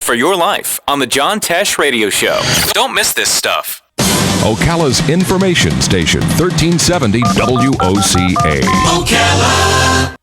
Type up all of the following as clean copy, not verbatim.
for your life on the John Tesh Radio Show. Don't miss this stuff. Ocala's information station, 1370 WOCA. Ocala.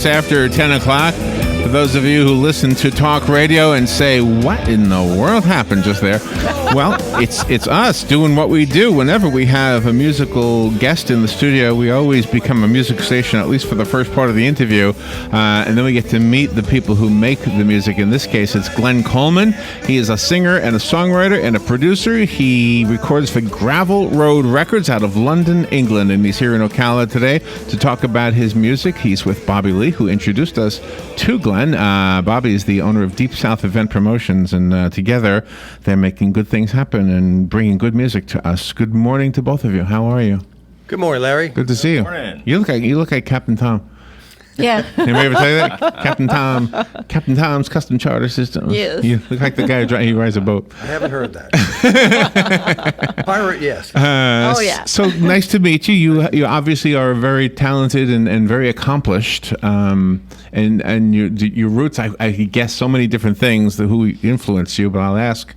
After 10 o'clock, for those of you who listen to talk radio and say, what in the world happened just there? Well, it's us doing what we do. Whenever we have a musical guest in the studio, we always become a music station, at least for the first part of the interview, and then we get to meet the people who make the music. In this case, it's Glenn Coleman. He is a singer and a songwriter and a producer. He records for Gravel Road Records out of London, England, and he's here in Ocala today to talk about his music. He's with Bobby Lee, who introduced us to Glenn. Bobby is the owner of Deep South Event Promotions, and together they're making good things happen and bringing good music to us. Good morning to both of you. How are you? Good morning, Larry. Good to see you. Morning. You look like Captain Tom. Yeah. Anybody ever tell you that? Captain Tom's Custom Charter System. Yes. You look like the guy who rides a boat. I haven't heard that. Pirate, yes. Oh, yeah. So nice to meet you. You obviously are very talented and very accomplished. And your roots, I guess so many different things who influenced you, but I'll ask.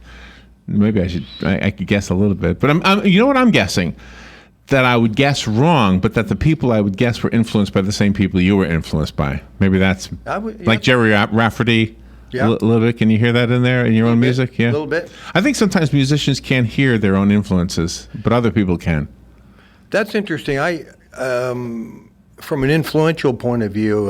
Maybe I could guess a little bit. But I'm you know what I'm guessing? That I would guess wrong, but that the people I would guess were influenced by the same people you were influenced by. Maybe that's like Jerry Rafferty. Yeah. A little bit. Can you hear that in there in your own music? Yeah. A little bit. I think sometimes musicians can't hear their own influences, but other people can. That's interesting. From an influential point of view,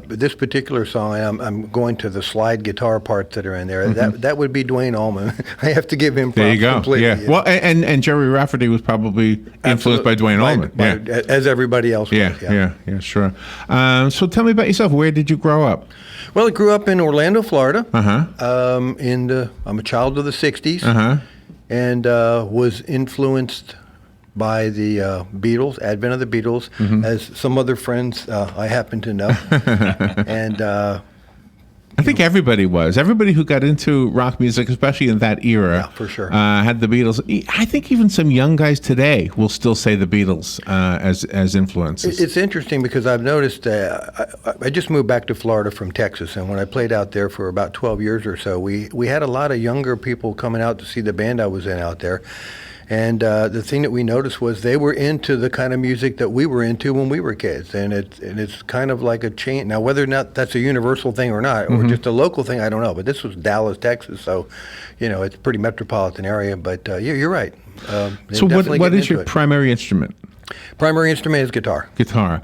this particular song, I'm going to the slide guitar parts that are in there. Mm-hmm. That would be Dwayne Allman. I have to give him props. There you go. Completely. Yeah. Well, and Jerry Rafferty was probably influenced by Dwayne Allman. Yeah. As everybody else was. Yeah, sure. So tell me about yourself. Where did you grow up? Well, I grew up in Orlando, Florida. Uh-huh. I'm a child of the 60s. Uh-huh. And was influenced by the Beatles, advent of the Beatles, as some other friends I happen to know. And I think everybody was. Everybody who got into rock music, especially in that era, yeah, for sure, had the Beatles. I think even some young guys today will still say the Beatles as influences. It's interesting because I've noticed I just moved back to Florida from Texas, and when I played out there for about 12 years or so, we had a lot of younger people coming out to see the band I was in out there. And the thing that we noticed was they were into the kind of music that we were into when we were kids, and it's kind of like a chain. Now, whether or not that's a universal thing or not, or just a local thing, I don't know. But this was Dallas, Texas, so it's a pretty metropolitan area. But you're right. So what is your primary instrument? Primary instrument is guitar. Guitar.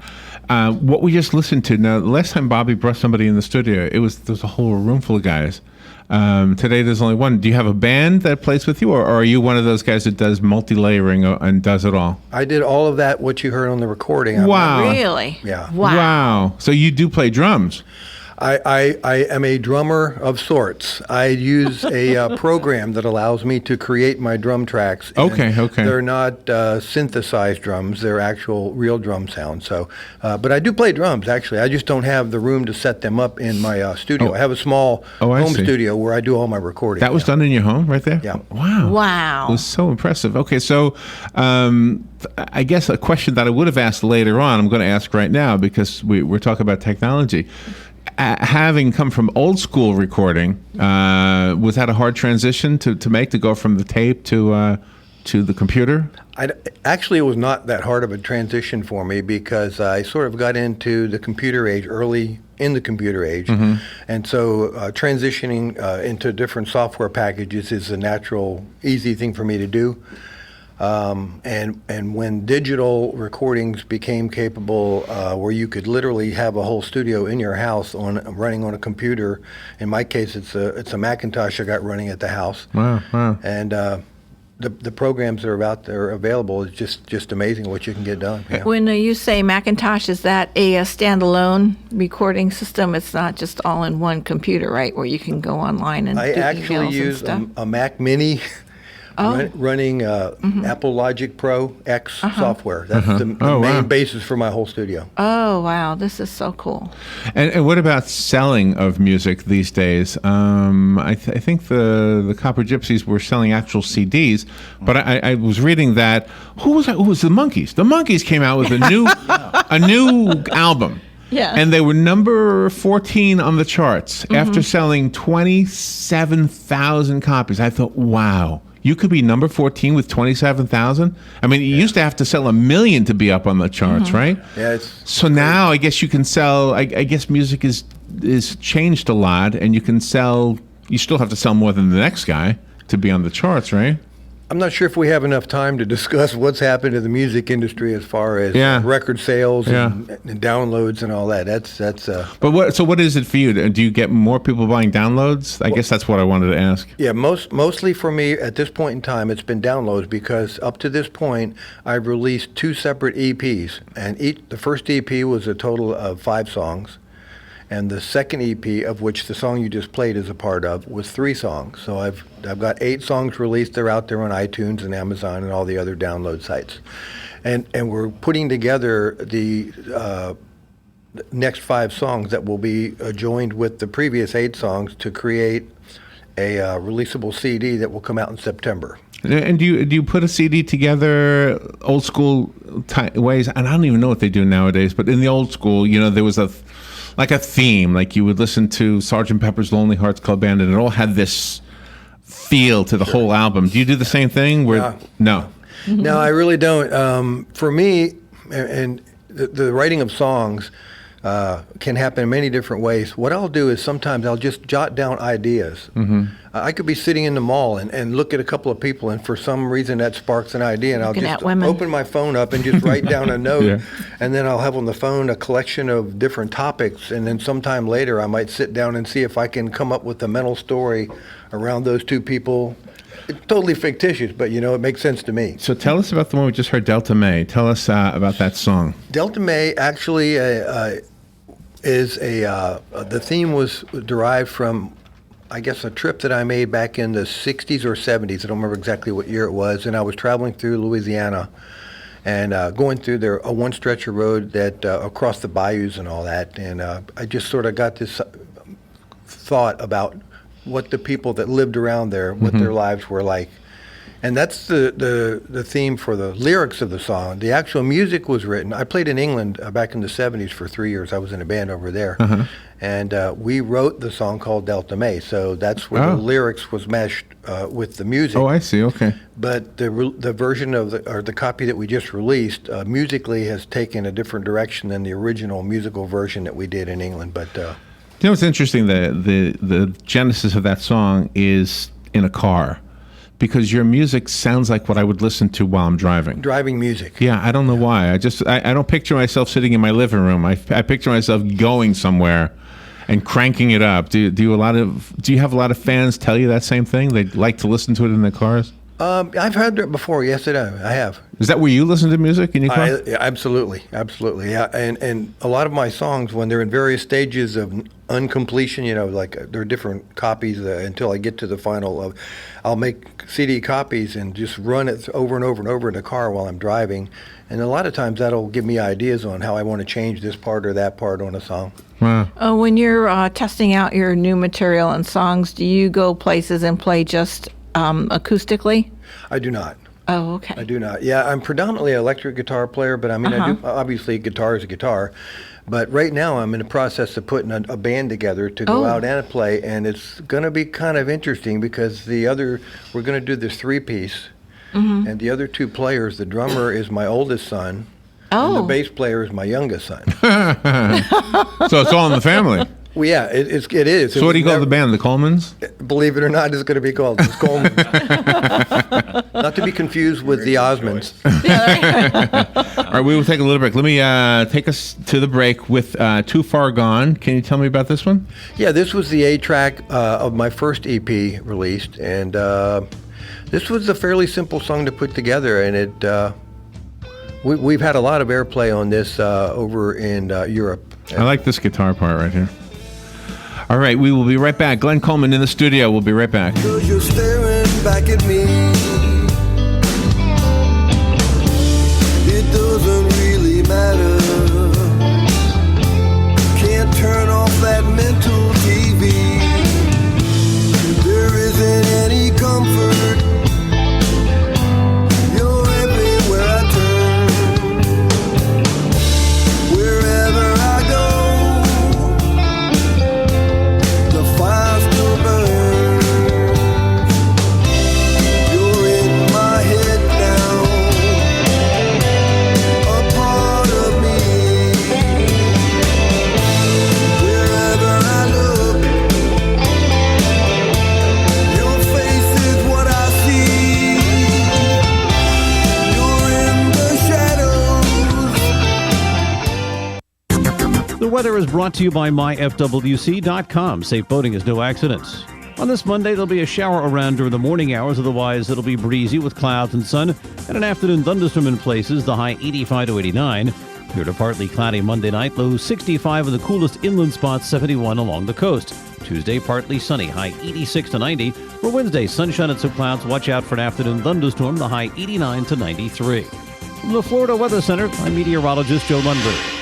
What we just listened to. Now, the last time Bobby brought somebody in the studio, there was a whole room full of guys. Today there's only one. Do you have a band that plays with you, or are you one of those guys that does multi-layering and does it all? I did all of that, what you heard on the recording. Wow. Really? Yeah. Wow. So you do play drums? I am a drummer of sorts. I use a program that allows me to create my drum tracks. Okay. They're not synthesized drums; they're actual real drum sounds. So, but I do play drums. Actually, I just don't have the room to set them up in my studio. I have a small home studio where I do all my recording. That was done in your home, right there. Yeah. Wow. It was so impressive. Okay, so I guess a question that I would have asked later on, I'm going to ask right now because we're talking about technology. Having come from old school recording, was that a hard transition to make, to go from the tape to the computer? Actually, it was not that hard of a transition for me because I sort of got into the computer age early in the computer age. And so transitioning into different software packages is a natural, easy thing for me to do. And when digital recordings became capable, where you could literally have a whole studio in your house running on a computer, in my case, it's a Macintosh I got running at the house. Wow. And the programs that are out there available is just amazing what you can get done. Yeah. When you say Macintosh, is that a standalone recording system? It's not just all in one computer, right, where you can go online and I do actually emails use and stuff? a Mac Mini. Running Apple Logic Pro X software. That's the main basis for my whole studio. Oh, wow. This is so cool. And what about selling of music these days? I think the Copper Gypsies were selling actual CDs, but I was reading that who was the Monkees? The Monkees came out with a new album. Yeah. And they were number 14 on the charts after selling 27,000 copies. I thought, wow. You could be number 14 with 27,000. I mean, you used to have to sell 1 million to be up on the charts, right? Yeah. So now I guess you can sell. I guess music is changed a lot, and you can sell. You still have to sell more than the next guy to be on the charts, right? I'm not sure if we have enough time to discuss what's happened to the music industry as far as record sales and downloads and all that. That's. But what is it for you? Do you get more people buying downloads? I guess that's what I wanted to ask. Yeah, mostly for me at this point in time, it's been downloads because up to this point, I've released 2 separate EPs, and the first EP was a total of 5 songs. And the second EP, of which the song you just played is a part of, was 3 songs. So I've got 8 songs released. They're out there on iTunes and Amazon and all the other download sites. And we're putting together the next 5 songs that will be joined with the previous 8 songs to create a releasable CD that will come out in September. And do you put a CD together old school ways? And I don't even know what they do nowadays. But in the old school, there was a theme, like you would listen to Sgt. Pepper's Lonely Hearts Club Band, and it all had this feel to the whole album. Do you do the same thing? No. No, I really don't. For me, and the writing of songs can happen in many different ways. What I'll do is sometimes I'll just jot down ideas. I could be sitting in the mall and look at a couple of people, and for some reason that sparks an idea, and I'll just open my phone up and just write down a note, and then I'll have on the phone a collection of different topics, and then sometime later I might sit down and see if I can come up with a mental story around those 2 people. It's totally fictitious, but it makes sense to me. So tell us about the one we just heard, Delta May. Tell us about that song. Delta May actually is the theme was derived from, I guess, a trip that I made back in the 60s or 70s. I don't remember exactly what year it was. And I was traveling through Louisiana and going through a one stretch of road that across the bayous and all that. And I just sort of got this thought about what the people that lived around there, what their lives were like. And that's the theme for the lyrics of the song. The actual music was written. I played in England back in the 70s for 3 years. I was in a band over there. And we wrote the song called Delta May. So that's where the lyrics was meshed with the music. Oh, I see. Okay. But the version of the copy that we just released musically has taken a different direction than the original musical version that we did in England. But what's interesting? The genesis of that song is in a car. Because your music sounds like what I would listen to while I'm driving. Driving music. Yeah, I don't know why. I don't picture myself sitting in my living room. I picture myself going somewhere and cranking it up. Do you have a lot of fans tell you that same thing? They like to listen to it in their cars? I've heard that before. Yes, I have. Is that where you listen to music in your car? Absolutely. Yeah, and a lot of my songs, when they're in various stages of uncompletion, there are different copies until I get to the final. I'll make CD copies and just run it over and over and over in the car while I'm driving. And a lot of times that'll give me ideas on how I want to change this part or that part on a song. Wow. When you're testing out your new material and songs, do you go places and play just acoustically? I do not. Oh, okay. I do not. Yeah, I'm predominantly an electric guitar player, but I mean, I do, obviously guitar is a guitar. But right now I'm in the process of putting a band together to go out and play, and it's going to be kind of interesting because we're going to do this 3-piece, and the other 2 players, the drummer is my oldest son, and the bass player is my youngest son. So it's all in the family. Well, yeah, it is. So what do you call the band? The Colemans? Believe it or not, it's going to be called the Coleman. Not to be confused with the Osmonds. All right, we will take a little break. Let me take us to the break with Too Far Gone. Can you tell me about this one? Yeah, this was the A-track of my first EP released, and this was a fairly simple song to put together, and we've had a lot of airplay on this over in Europe. I like this guitar part right here. All right, we will be right back. Glenn Coleman in the studio. We'll be right back. 'Cause you're staring back at me. It doesn't really matter. Can't turn off that mental TV. There isn't any comfort. You're everywhere I turn. Wherever I go, The weather is brought to you by myfwc.com. Safe boating is no accidents. On this Monday, there'll be a shower around during the morning hours. Otherwise, it'll be breezy with clouds and sun, and an afternoon thunderstorm in places, the high 85 to 89. Clear to partly cloudy Monday night, low 65 with the coolest inland spots, 71 along the coast. Tuesday, partly sunny, high 86 to 90. For Wednesday, sunshine and some clouds. Watch out for an afternoon thunderstorm, the high 89 to 93. From the Florida Weather Center, I'm meteorologist Joe Lundberg.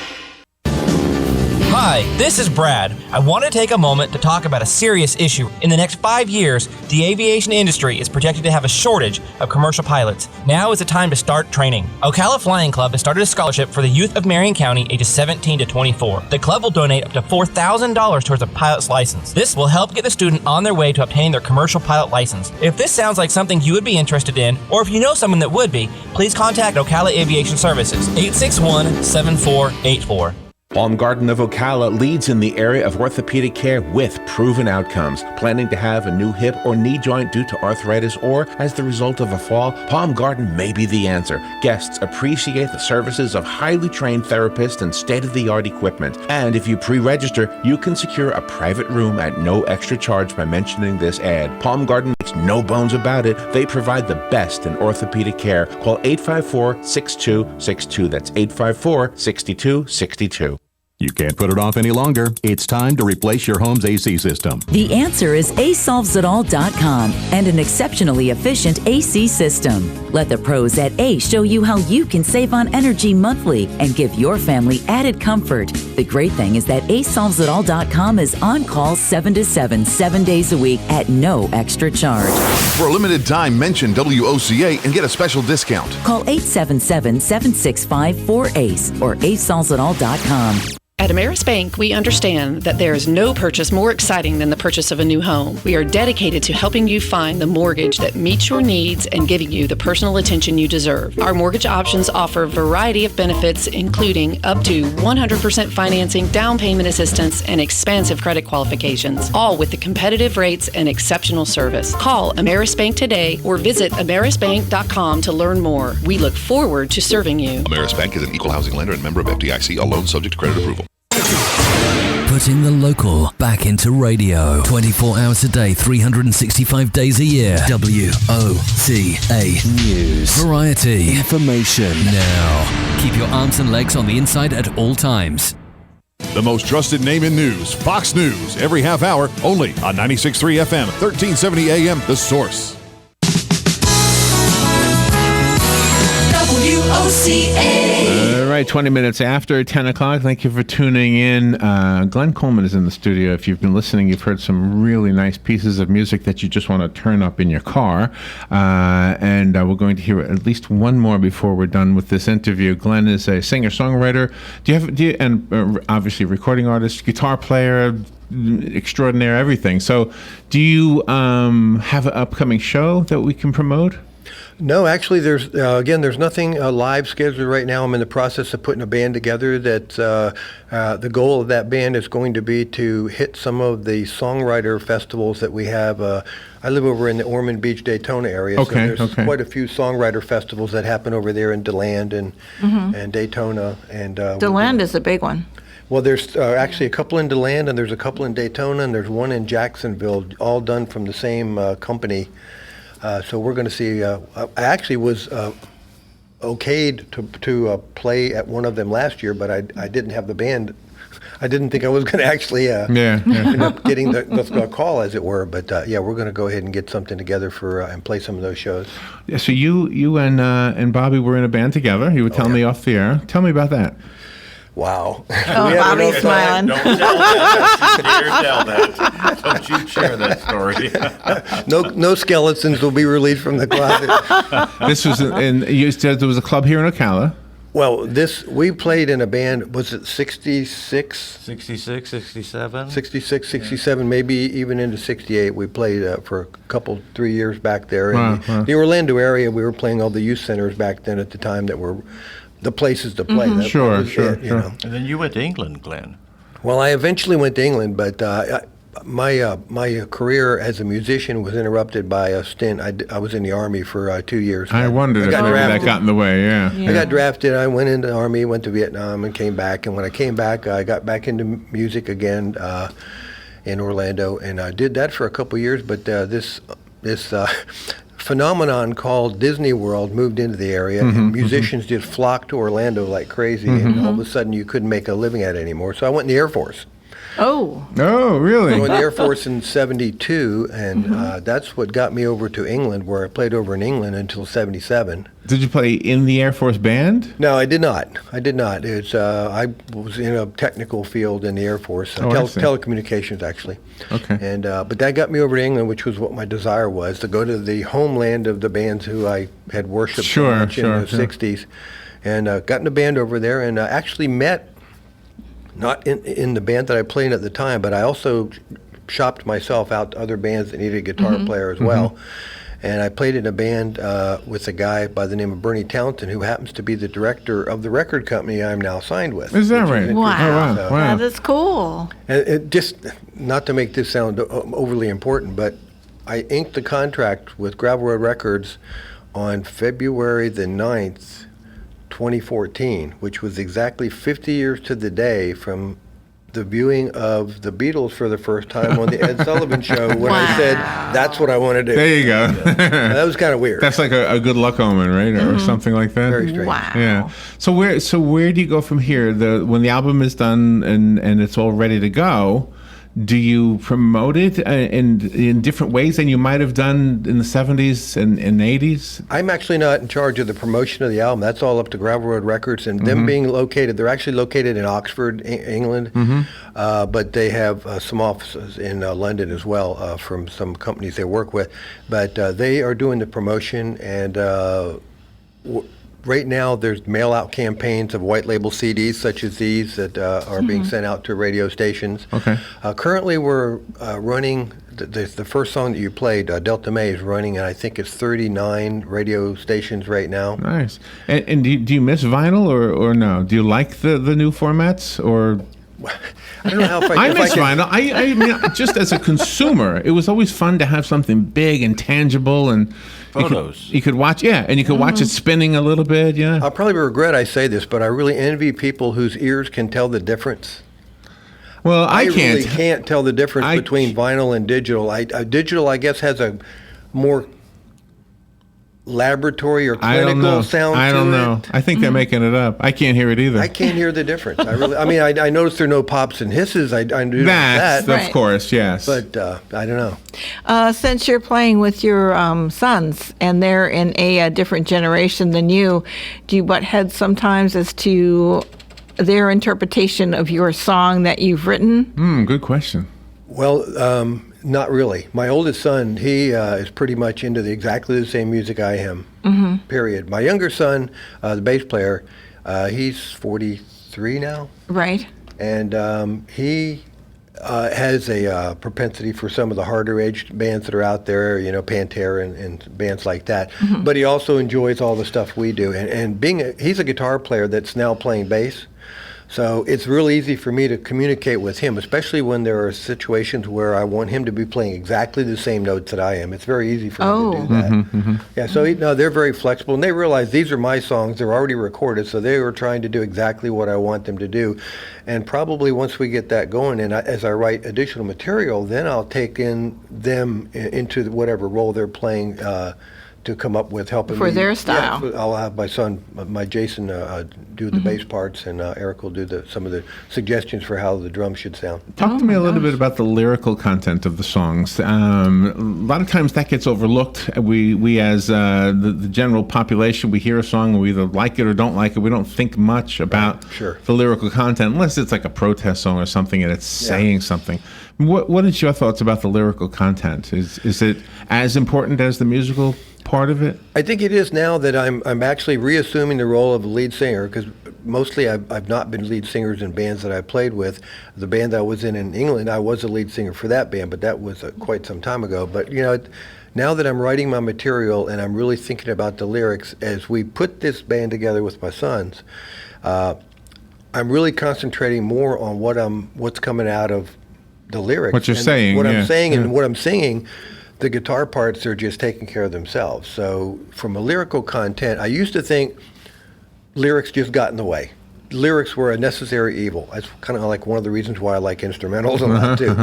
Hi, this is Brad. I want to take a moment to talk about a serious issue. In the next 5 years, the aviation industry is projected to have a shortage of commercial pilots. Now is the time to start training. Ocala Flying Club has started a scholarship for the youth of Marion County ages 17 to 24. The club will donate up to $4,000 towards a pilot's license. This will help get the student on their way to obtaining their commercial pilot license. If this sounds like something you would be interested in, or if you know someone that would be, please contact Ocala Aviation Services, 861-7484. Palm Garden of Ocala leads in the area of orthopedic care with proven outcomes. Planning to have a new hip or knee joint due to arthritis or as the result of a fall? Palm Garden may be the answer. Guests appreciate the services of highly trained therapists and state-of-the-art equipment. And if you pre-register, you can secure a private room at no extra charge by mentioning this ad. Palm Garden makes no bones about it. They provide the best in orthopedic care. Call 854-6262. That's 854-6262. You can't put it off any longer. It's time to replace your home's AC system. The answer is ASolvesItAll.com and an exceptionally efficient AC system. Let the pros at A show you how you can save on energy monthly and give your family added comfort. The great thing is that ASolvesItAll.com is on call 7 to 7, 7 days a week at no extra charge. For a limited time, mention WOCA and get a special discount. Call 877-765-4ACE or ASolvesItAll.com. At Ameris Bank, we understand that there is no purchase more exciting than the purchase of a new home. We are dedicated to helping you find the mortgage that meets your needs and giving you the personal attention you deserve. Our mortgage options offer a variety of benefits, including up to 100% financing, down payment assistance, and expansive credit qualifications, all with the competitive rates and exceptional service. Call Ameris Bank today or visit amerisbank.com to learn more. We look forward to serving you. Ameris Bank is an equal housing lender and member of FDIC. All loans subject to credit approval. Putting the local back into radio. 24 hours a day, 365 days a year. WOCA News. Variety. Information. Now. Keep your arms and legs on the inside at all times. The most trusted name in news, Fox News, every half hour, only on 96.3 FM, 1370 AM, The Source. All right, 20 minutes after 10 o'clock. Thank you for tuning in. Glenn Coleman is in the studio. If you've been listening, you've heard some really nice pieces of music that you just want to turn up in your car. And we're going to hear at least one more before we're done with this interview. Glenn is a singer-songwriter. And obviously recording artist, guitar player, extraordinaire, everything. So do you have an upcoming show that we can promote? No, actually, there's nothing live scheduled right now. I'm in the process of putting a band together. That the goal of that band is going to be to hit some of the songwriter festivals that we have. I live over in the Ormond Beach, Daytona area, so there's quite a few songwriter festivals that happen over there in DeLand and Daytona. And DeLand is a big one. Well, there's actually a couple in DeLand, and there's a couple in Daytona, and there's one in Jacksonville, all done from the same company. So we're going to see. I actually was okayed to play at one of them last year, but I didn't have the band. I didn't think I was going to actually end up getting the call, as it were. But we're going to go ahead and get something together for and play some of those shows. Yeah. So you and Bobby were in a band together. You were telling me off the air. Tell me about that. Wow. Oh, Bobby's smiling. Don't tell that. Don't you share that story. No skeletons will be released from the closet. This was, and you said there was a club here in Ocala. Well, we played in a band, was it 66? 66, 67? 66, 67, maybe even into 68. We played for a 3 years back there. In the Orlando area, we were playing all the youth centers back then at the time that were the places to play. Mm-hmm. Sure. And then you went to England, Glenn. Well, I eventually went to England, but my career as a musician was interrupted by a stint. I was in the Army for 2 years. I wondered if maybe that got in the way, yeah. I got drafted. I went into the Army, went to Vietnam, and came back. And when I came back, I got back into music again in Orlando, and I did that for a couple years. But this phenomenon called Disney World moved into the area, and musicians just flocked to Orlando like crazy, and all of a sudden you couldn't make a living at it anymore. So I went in the Air Force. Oh, really? I went in the Air Force in 72, and that's what got me over to England, where I played over in England until 77. Did you play in the Air Force band? No, I did not. It's I was in a technical field in the Air Force, telecommunications actually. Okay. And but that got me over to England, which was what my desire was, to go to the homeland of the bands who I had worshipped so much in the 60s, and got in a band over there, and actually met. Not in the band that I played at the time, but I also shopped myself out to other bands that needed a guitar player as well. And I played in a band with a guy by the name of Bernie Townsend, who happens to be the director of the record company I'm now signed with. Is that right? Wow. Oh, wow. That is cool. And it just, not to make this sound overly important, but I inked the contract with Gravel Road Records on February the 9th, 2014, which was exactly 50 years to the day from the viewing of the Beatles for the first time on the Ed Sullivan Show, when I said, that's what I want to do. There you go. That was kind of weird. That's like a good luck omen, right? Or something like that. Very strange. Wow. Yeah. So where do you go from here? When the album is done and it's all ready to go, do you promote it in different ways than you might have done in the 70s and 80s? I'm actually not in charge of the promotion of the album. That's all up to Gravel Road Records, and them being located, they're actually located in Oxford, England, but they have some offices in London as well from some companies they work with. But they are doing the promotion, and right now there's mail-out campaigns of white label CDs such as these that are being sent out to radio stations. Okay. Currently we're running, the first song that you played, Delta May, is running, and I think it's 39 radio stations right now. Nice. And do you miss vinyl or no? Do you like the new formats or? I don't know how I miss vinyl. I mean, just as a consumer, it was always fun to have something big and tangible and photos. You could watch, and you could watch it spinning a little bit, yeah. I'll probably regret I say this, but I really envy people whose ears can tell the difference. Well, I really can't tell the difference between vinyl and digital. Digital, I guess, has a more laboratory or clinical sound to it. I don't know. I think they're making it up. I can't hear it either. I can't hear the difference. I mean, I noticed there are no pops and hisses. I do that. Of course, yes. But I don't know. Since you're playing with your sons and they're in a different generation than you, do you butt heads sometimes as to their interpretation of your song that you've written? Good question. Well, not really. My oldest son, he is pretty much into exactly the same music I am, period. My younger son, the bass player, he's 43 now. Right. And he has a propensity for some of the harder-edged bands that are out there, Pantera and bands like that. But he also enjoys all the stuff we do. And he's a guitar player that's now playing bass. So it's real easy for me to communicate with him, especially when there are situations where I want him to be playing exactly the same notes that I am. It's very easy for him to do that. Yeah, so they're very flexible, and they realize these are my songs. They're already recorded, so they were trying to do exactly what I want them to do. And probably once we get that going, and as I write additional material, then I'll take in them into whatever role they're playing to come up with helping for me. their style. Yeah, I'll have my son, my Jason, do the bass parts, and Eric will do some of the suggestions for how the drums should sound. Talk to me a little bit about the lyrical content of the songs. A lot of times that gets overlooked. We as the general population, we hear a song and we either like it or don't like it. We don't think much about the lyrical content unless it's like a protest song or something and it's saying something. What is your thoughts about the lyrical content? Is it as important as the musical part of it? I think it is now that I'm actually reassuming the role of a lead singer, because mostly I've not been lead singers in bands that I played with. The band I was in England, I was a lead singer for that band, but that was quite some time ago. But now that I'm writing my material and I'm really thinking about the lyrics as we put this band together with my sons, I'm really concentrating more on what's coming out of the lyrics. What you're saying. What I'm saying and what I'm singing. The guitar parts are just taking care of themselves. So from a lyrical content, I used to think lyrics just got in the way. Lyrics were a necessary evil. That's kind of like one of the reasons why I like instrumentals a lot too.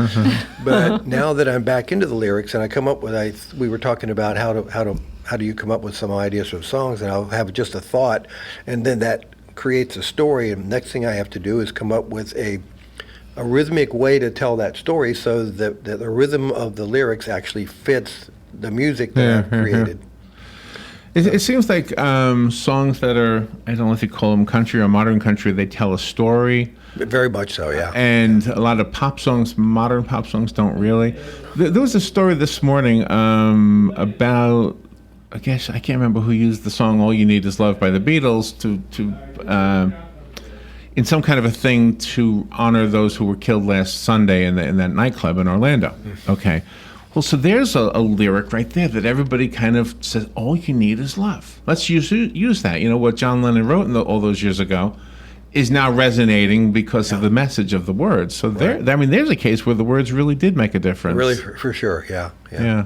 But now that I'm back into the lyrics and I come up with, we were talking about how do you come up with some ideas for songs, and I'll have just a thought, and then that creates a story. And the next thing I have to do is come up with a rhythmic way to tell that story so that the rhythm of the lyrics actually fits the music that I've created. It seems like songs that are, I don't know if you call them country or modern country, they tell a story. Very much so, yeah. And a lot of pop songs, modern pop songs, don't really. There was a story this morning about, I guess, I can't remember who used the song "All You Need Is Love" by the Beatles to in some kind of a thing to honor those who were killed last Sunday in that nightclub in Orlando. Okay. Well, so there's a lyric right there that everybody kind of says, all you need is love. Let's use that. What John Lennon wrote all those years ago is now resonating because of the message of the words. So there's a case where the words really did make a difference. Really, for sure, yeah.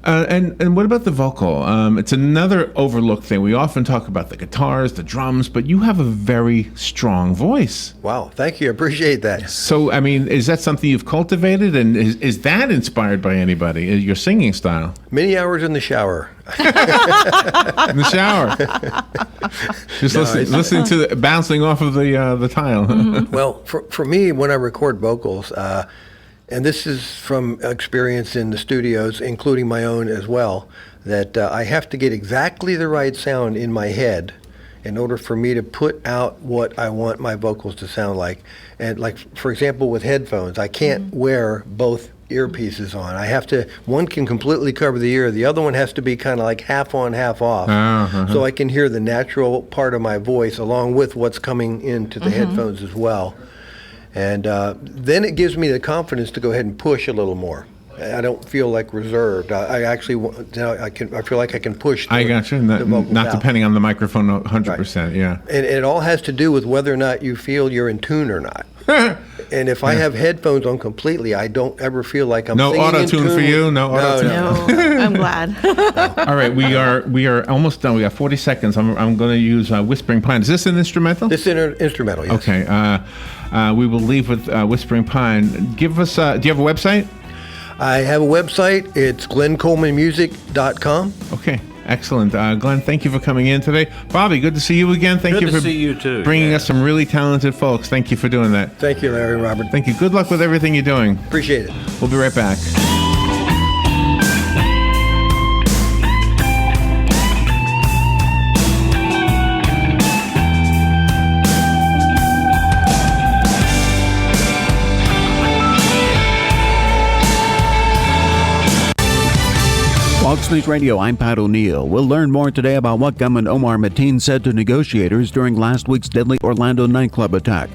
And what about the vocal? It's another overlooked thing. We often talk about the guitars, the drums, but you have a very strong voice. Wow, thank you. I appreciate that. So, is that something you've cultivated, and is that inspired by anybody, your singing style? Many hours in the shower. In the shower. Just listening to bouncing off of the tile. Well, for me, when I record vocals, and this is from experience in the studios, including my own as well, that I have to get exactly the right sound in my head in order for me to put out what I want my vocals to sound like. And like, for example, with headphones, I can't wear both earpieces on. I have to, one can completely cover the ear, the other one has to be kind of like half on, half off, so I can hear the natural part of my voice along with what's coming into the headphones as well. And then it gives me the confidence to go ahead and push a little more. I don't feel like reserved. I actually, I feel like I can push. I got you. Not depending on the microphone 100%. Right. Yeah. And it all has to do with whether or not you feel you're in tune or not. And And if I have headphones on completely, I don't ever feel like I'm no singing auto tune for you. No auto tune. No, I'm glad. All right, we are almost done. We got 40 seconds. I'm going to use Whispering Pine. Is this an instrumental? This is instrumental. Yes. Okay. We will leave with Whispering Pine. Give us. Do you have a website? I have a website. It's glenncolemanmusic.com. Okay. Excellent. Glenn, thank you for coming in today. Bobby, good to see you again. Thank Good you to for see you too, bringing yeah. us some really talented folks. Thank you for doing that. Thank you, Larry, Robert. Thank you. Good luck with everything you're doing. Appreciate it. We'll be right back. Fox News Radio, I'm Pat O'Neill. We'll learn more today about what gunman Omar Mateen said to negotiators during last week's deadly Orlando nightclub attack.